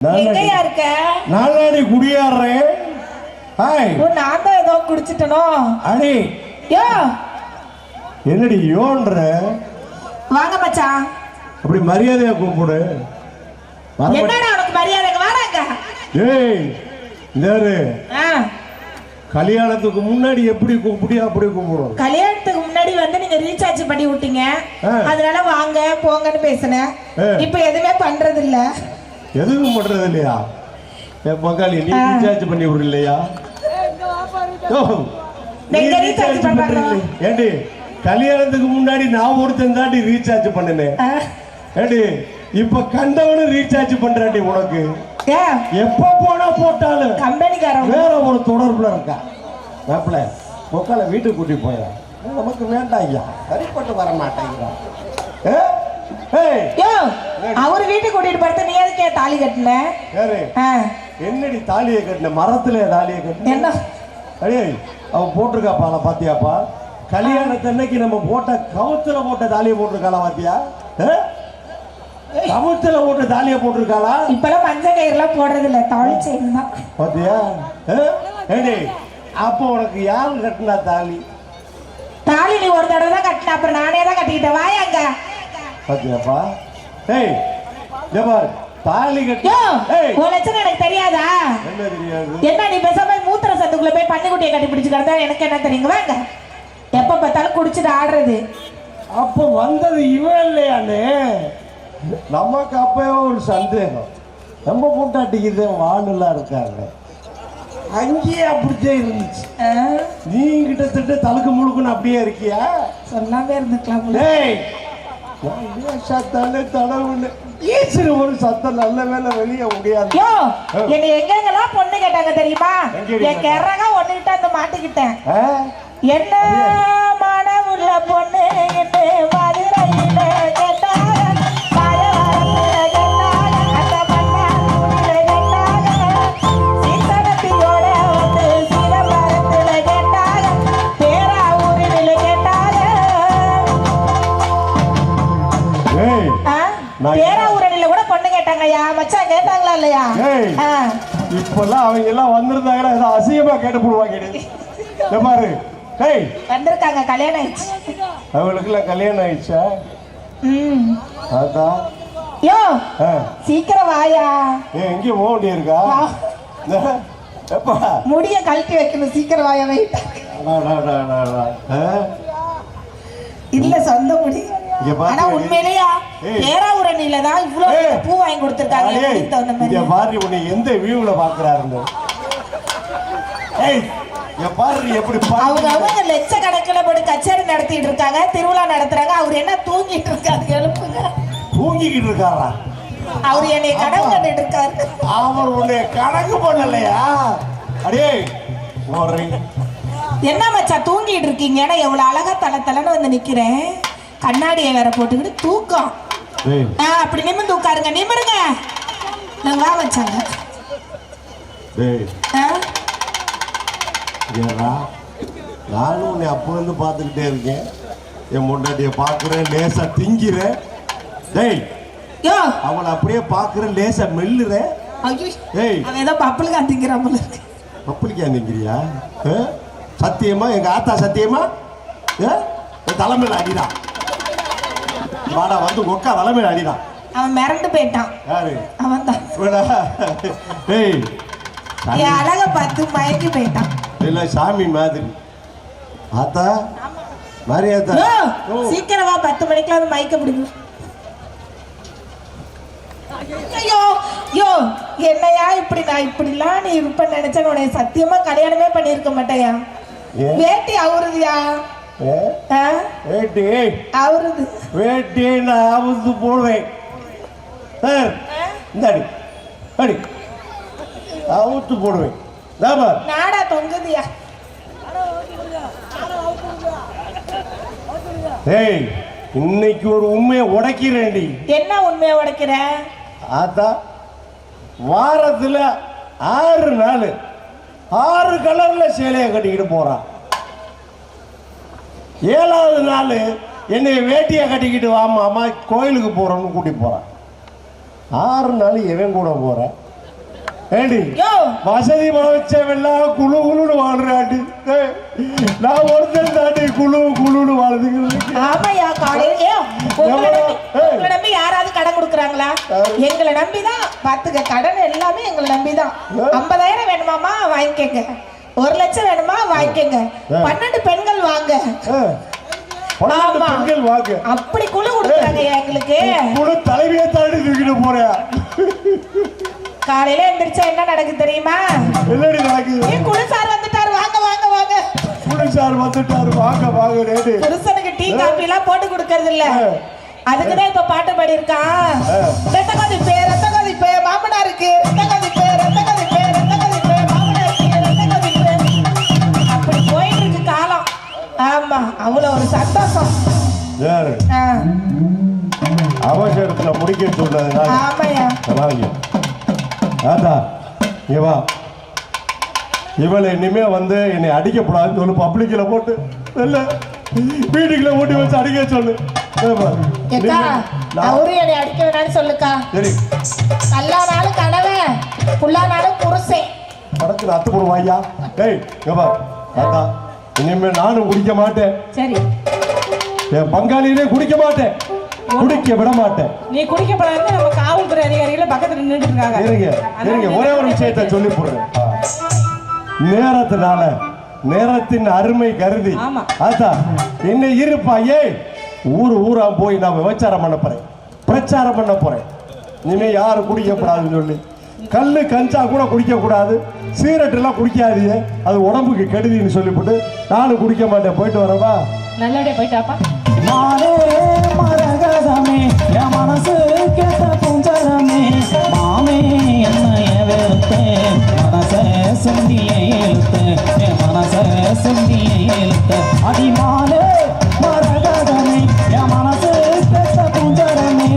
எங்கயா இருக்க? நாளாடி குடியாடுறேன். நான் தான் ஏதோ குடிச்சிட்டனோ. அடி யோ என்னடி யோன்ற? வாங்க மச்சான். அப்படி மரியாதையா கூப்பிடு. என்னடா உனக்கு மரியாதை? வாடாங்க. ஏய் நேரு, கல்யாணத்துக்கு முன்னாடி எப்படி கூப்பிடியா அப்படி கூப்பிடுவோம். கல்யாணத்துக்கு முன்னாடி வந்து நீங்க ரீசார்ஜ் பண்ணி விட்டீங்க, அதனால வாங்க போங்கன்னு பேசினேன். இப்ப எதுவுமே பண்றது இல்ல. எதுவும் பண்றது இல்லையா? என் பங்காளி நீ ரீசார்ஜ் பண்ணி விடலையா? ஏண்டி கல்யாணத்துக்கு முன்னாடி நான் ஒருத்தன் தாண்டி ரீசார்ஜ் பண்ணினேன். ஏண்டி இப்ப கண்டவனும் ரீசார்ஜ் பண்றாண்டி. உனக்கு எப்ப போனா போட்டாலும் கம்பெனிக்காரன் வேற ஒரு தொடர்புல இருக்கா. மாப்பிள்ள மொக்கால வீட்டுக்கு கூட்டி போயா, நமக்கு வேண்டாம் ஐயா, சரிப்பட்டு வர மாட்டேங்கிறான். அவரு வீட்டுக்கு கூட்டிட்டு போறது நீ எதுக்கே தாலி கட்டின? என்னடி தாலியை கட்டின? மரத்துல தாலியை கட்டின என்ன? அடே அவ போட்டிருக்கா பால பாத்தியாப்பா? கல்யாணத்தன்னைக்கு நம்ம போட்ட கவுத்துல போட்ட தாலியை போட்டிருக்காளா பாத்தியா? கவுத்துல போட்ட தாலியை போட்டிருக்காளா? இப்பெல்லாம் மஞ்ச கயிறுலாம் போடுறது இல்ல, தாலி செயின் தான் பாத்தியா? ஏடி அப்போ உனக்கு யாரு கட்டினா தாலி? தாலி நீ ஒரு தடவை தான் கட்டின, அப்புறம் நானே தான் கட்டிக்கிட்டேன். வாயாங்க பாத்தியாப்பா? ஏய் ஜபார் தாலி கட்டி ஒரு லட்சம் எனக்கு தெரியாதா? என்ன தெரியாது? என்ன நீ பேசாம மூத்திர சத்துக்குள்ள போய் பன்னிக்குட்டியை கட்டி பிடிச்சு கிடந்தா எனக்கு என்ன தெரியுங்க? வாங்க. எப்ப பார்த்தாலும் குடிச்சிட்டு ஆடுறது. அப்ப வந்தது இவன் இல்லையானே? நமக்கு அப்பவே ஒரு சந்தேகம், நம்ம பூட்டாட்டிக்கு வானெல்லாம் இருக்காங்க, அங்கேயே அப்படித்தே இருந்துச்சு. நீ கிட்டத்தட்ட தலுக்கு முழுக்குன்னு அப்படியே இருக்கியா? சொல்லாமே இருந்துக்கலாம். ஒரு சத்தம் நல்ல வேலை வெளியே முடியாது. என்ன எங்கெங்கெல்லாம் பொண்ணு கேட்டாங்க தெரியுமா? என் கிறகா ஒண்ணுகிட்ட அந்த மாட்டிக்கிட்டேன். என்ன மான உள்ள பொண்ணு என்று மதுரையில கேட்டாங்க, பேராவூரணில கூட பொண்ணு கேட்டாங்கய்யா. மச்சான் கேட்டாங்களா இல்லையா? இப்பெல்லாம் அவங்க எல்லாம் வந்திருந்தாங்கன்னா ஏதோ அசிங்கமா கேட்டு போடுவாங்க. பாரு வந்திருக்காங்க, கல்யாணம் ஆயிடுச்சு அவங்களுக்கு எல்லாம். கல்யாணம் ஆயிடுச்சா? அதான். யோ சீக்கிரம் வாயா. எங்க போக வேண்டிய இருக்கா? முடிய கழட்டி வைக்கணும், சீக்கிரம் வாயா. வெயிட் இல்ல சொந்த முடி. ஆனா உண்மையிலேயா பேராவூரணில தான் இவ்வளவு பூ வாங்கி கொடுத்திருக்காங்க. பாரு உன்னை எந்த வியூல பாக்குறாருன்னு. அவங்க லட்சக்கணக்கில் போட்டு கச்சேரி நடத்திட்டு இருக்காங்க, திருவிழா நடத்துறாங்க. அவர் என்ன தூங்கிட்டு இருக்காரு? எழுப்புங்க. தூங்கிக்கிட்டு இருக்காரா? அவர் என்னை கனவு கண்டுட்டு இருக்காரு. அவர் உன்னை கணக்கு பண்ணலையா? அடே என்ன மச்சா தூங்கிட்டு இருக்கீங்க? எவ்வளவு அழகா தலை வந்து நிக்கிறேன், கண்ணாடியை வேற போட்டுக்கிட்டு தூக்கம். அப்படி நிமிர்ந்து உட்காருங்க. நிமிருங்க. நான் வா வச்சாங்க. நானும் உன்னை அப்போ வந்து பார்த்துக்கிட்டே இருக்கேன். என் முன்னாடிய பாக்குறேன், லேசா திங்கிறேன். அவளை அப்படியே பாக்குறேன், லேசா மெல்லுறேன். ஏதோ பப்புளுக்கா திங்கிறான் போல இருக்கு. பப்புளுக்கா திங்கிறியா? சத்தியமா? எங்க ஆத்தா சத்தியமா? தலைமையில அடிதான். வாடா வந்து கொக்கா தலைமையில அடிதான். அவன் மிரண்டு போயிட்டான். யாரு? அவன் தான். அழக பார்த்து மயங்கி போயிட்டான். இல்ல சாமி மாதிரி. ஆத்தா மரியாதா சீக்கிரமா 10 மணிக்கெல்லாம் வந்து மயக்க பிடிக்கும். ஐயோ யோ என்னையா இப்படி? நான் இப்படிலாம் நீ இருப்பேன்னு நினைச்சேன். உன்னை சத்தியமா கல்யாணமே பண்ணிருக்க மாட்டேயா. வேட்டி அவருதியா? வேட்டி அவருது. வேட்டி நான் அவுத்து போடுவேன். இந்தாடி அடி அவுத்து போடுவேன். நாடா தொங்குதியா? இன்னைக்கு ஒரு உண்மையை உடைக்கிறேன்டி. என்ன உண்மையை உடைக்கிற? ஆத்தா வாரத்துல 6 நாள் 6 கலர்ல சேலையை கட்டிக்கிட்டு போறான். 7வது நாள் என்னை வேட்டியை கட்டிக்கிட்டு வாமா அம்மா கோயிலுக்கு போறோம்னு கூட்டி போறான். 6 நாள் எவன் கூட போற? ஏடி யோ வசதி வச்சவெல்லாம் குழு குழுன்னு வாழ்றாடி. நான் ஒருத்தன் தாண்டி குழு குழுன்னு வாழுதுங்க. ஆமாயா காலையில உங்களை நம்பி யாராவது கடன் கொடுக்குறாங்களா? எங்களை நம்பிதான் பாத்துக்க. கடன் எல்லாமே எங்களை நம்பிதான். 50,000 வேணுமாமா வாங்கிக்கங்க, 1 லட்சம் வேணுமா வாங்கிக்கங்க, 12 பெண்கள் வாங்க. பெண்கள் வாங்க அப்படி குழு கொடுக்குறாங்க எங்களுக்கு. குழு தலைவியை தாண்டி தூக்கிட்டு போறேன். காலையில எந்திரிச்சா என்ன நடக்குது தெரியுமா? என்னடி நடக்குது? குழு சார் வந்துட்டாரு, வாங்க வாங்க வாங்க. குழு சார் வந்துட்டாரு, வாங்க வாங்க. ரேடி புருஷனுக்கு டீ காபி எல்லாம் போட்டு கொடுக்கறது இல்ல, அதுக்குதான் இப்ப பாட்டு பாடி இருக்கான். ரத்தகதி பே மாமனாருக்கு, ரத்தகதி பே மாமனாருக்கு, ரத்தகதி பே. அப்படி போயிட்டு இருக்கு காலம். ஆமா, அவ்வளவு ஒரு சந்தோஷம். யாரு அவசரத்துல முடிக்க சொன்னது? ஆமாயா. ஆதா இவா இவளை இனிமே வந்து என்னை அடிக்கப்படாதுன்னு சொல்லு. பப்ளிக்ல போட்டு இல்ல வீட்டுக்குள்ள ஓட்டி வச்சு அடிக்க சொல்லு. அவரு என்னை அடிக்க வேணான்னு சொல்லுக்கா. சரி, கல்லானாலும் கணவன், புல்லானாலும் புருஷன். படத்துல அத்து போடுவாயா? டேய் ஏப்பா ஆதா, இனிமே நானும் குடிக்க மாட்டேன். சரி, என் பங்காளியிலே குடிக்க மாட்டேன், குடிக்க விட மாட்டேன். நீ குடிக்கப்படாது நம்ம காவல்துறை அதிகாரிகள் பக்கத்துல நின்றுட்டு இருக்காங்க. இருங்க, ஒரே ஒரு விஷயத்தை சொல்லி போடுறேன். நேரத்தினால நேரத்தின் அருமை கருதி ஆத்தா என்ன இருப்பாயே, ஊரா போய் நான் விபச்சாரம் பண்ண போறேன், பிரச்சாரம் பண்ண போறேன். இனிமே யாரும் குடிக்கப்படாதுன்னு சொல்லி, கல்லு கஞ்சா கூட குடிக்க கூடாது, சிகரெட் எல்லாம் குடிக்காதீங்க, அது உடம்புக்கு கெடுதின்னு சொல்லிவிட்டு நானும் குடிக்க மாட்டேன். போயிட்டு வரவா? நல்லபடியா போயிட்டாப்பா. மாலே மரகதமே என் மனசு கேட்ட பூஞ்சரமே, மாமே என்னைய வெறுத்தே மனசே சுண்டியை இழுத்து, என் மனசே சுண்டியை இழுத்து. அடி மாலே மரகதமே என் மனசு கேட்ட பூஞ்சரமே.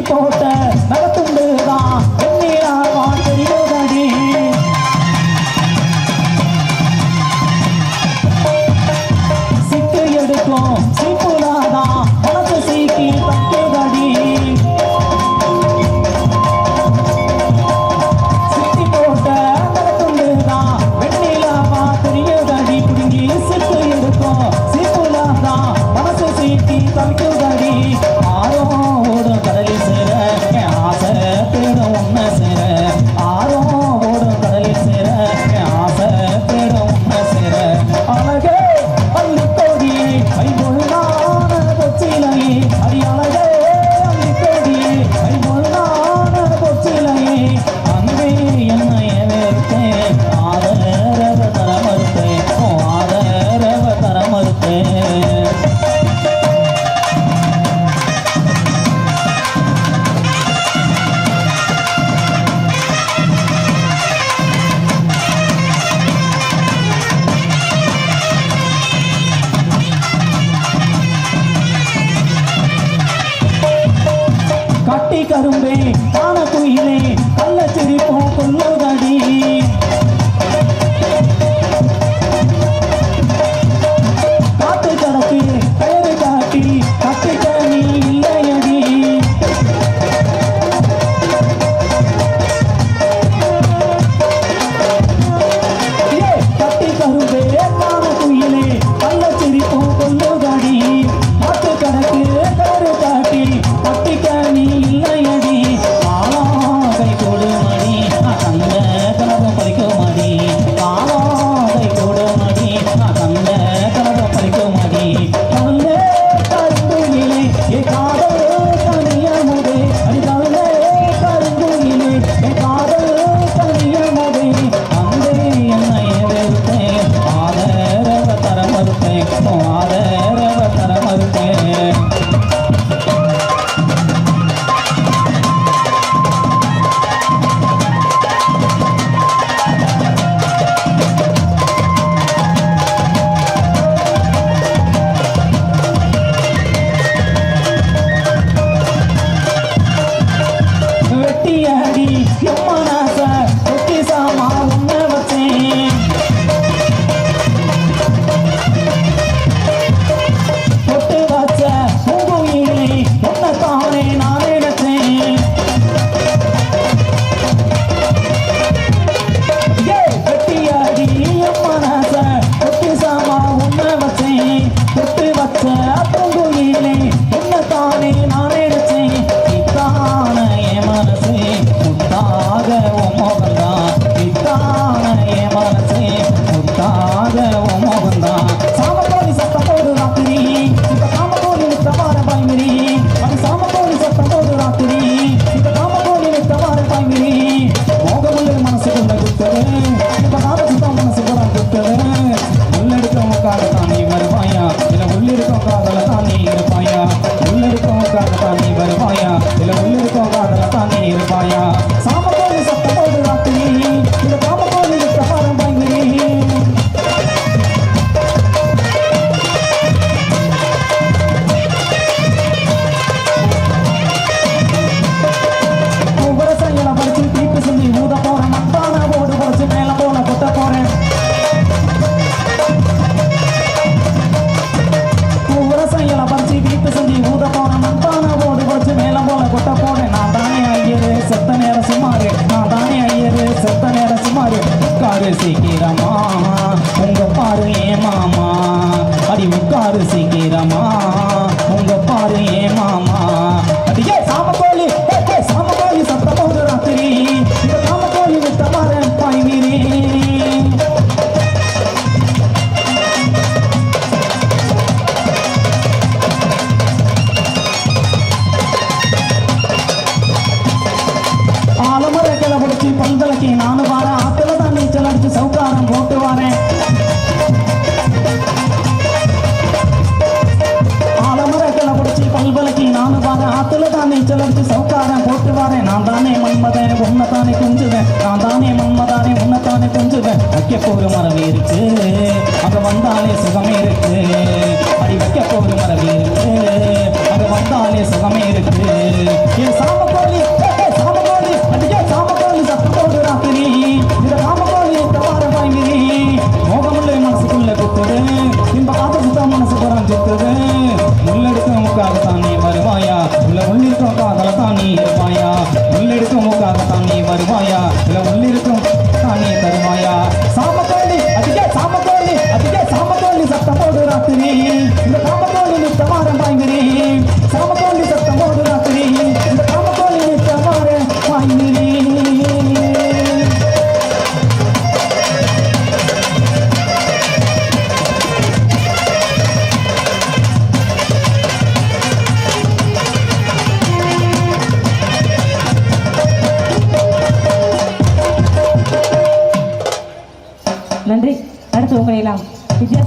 போட்ட நகத்துண்டுதான் எண்ணியாவான் தெரியுதடி. சிக்கு எடுக்கும் சீப்புலாதான் மனசு சீக்கி தக்குதடி. சிக்கி போட்ட நகத்துண்டுதான் வெண்ணிலாவா தெரியுதடி. புடுங்கி சிக்கு எடுக்கும் சீப்புலாதான் மனசு சீக்கி தக்குதடி. ஆரோ ஓடும் கடலில் சேர என் ஆசை தேடும் உன்னை சேர, ஆரோ ஓடும் கடலில் சேர என் ஆசை தேடும் உன்னை சேர. அழகே அள்ளிக்கோடியே ஐம்பொழுதான பொச்சிலையே, அடி அழகே அள்ளிக்கோடியே ஐம்பொழுதான பொச்சிலையே. அன்பே என்னை வேர்த்தேன், ஆதரவ தர மறுத்தேன், ஆதரவ தர மறுத்தேன். கட்டி கரும்பே காண குயிலே கள்ள சிரிப்போம் கொல்லுதடி. காட்டு கடக்கு பெயரு காட்டி கட்டிக்க நீ இல்லையடி. கட்டி கரும்பே காண குயிலே கள்ள சிரிப்போம் கொல்லுதடி. காட்டு கடக்கு பெயரு காட்டி கட்டிக்க நீ இல்லையடி. ஆளா கை கொடு மணி தங்க கலவும் சீக்கிரமா உங்க பாரு ஏ மாமா அடி உட்காரு சீக்கிரமா உங்க பாரு ஏ மாமா அடியே சாமக்கோழி சாமக்கோழி சத்தம் போது ராத்திரி இந்த சாமக்கோழி விட்ட மாற பாய்வீரே ஆலமர கிளம்பிடுச்சு பல்கலைக்கு நானும் வரேன் ஆத்துல தான் நீச்சல் அடிச்சு சவுக்காரம் போட்டு வரேன் ஆலமர கிளம்பிடுச்சு பல்கலைக்கு நானும் வரேன் ஆத்துல தான் நீச்சல் அடிச்சு சவுக்காரம் போட்டு வரேன் நான் தானே மன்மதன் உன்னைத்தானே குஞ்சுவேன் நான் தானே மன்மதானே உன்னைத்தானே குஞ்சுவேன் வைக்க போற மரவே இருக்கு அங்க வந்தாலே சுகமே இருக்கு அடி வைக்க போற மரவே இருக்கு அங்க வந்தாலே சுகமே இருக்கு என் சாமக்கோழி சாமக்கோழி அடியே சாமக்கோழி சத்தம் போடு ராத்திரி இந்த சாமக்கோழி தவார வாங்கிரி மோகமுள்ள மனசுக்குள்ள குத்துது இன்ப காத்த சுத்த மனசு புறம் சுத்துது முள்ளெடுக்கும் முக்காகத்தான் நீ வருவாயா உள்ள உள்ளிருக்கும் காதல தான் நீ இருப்பாயா முள்ளெடுக்கும் முக்காகத்தான் நீ வருவாயா உள்ள உள்ளிருக்கும் தான் நீ தருவாயா சாமக்கோழி அடியே சாமக்கோழி சத்தம் போடு ராத்திரி இந்த சாமக்கோழி நீ தவார வாங்கிரி சாமக்கோழி சத்தம் போடு ராத்திரி இந்த சாமக்கோழி நீ தவார வாங்கிரி நன்றி. அடுத்து உங்களை எல்லாம்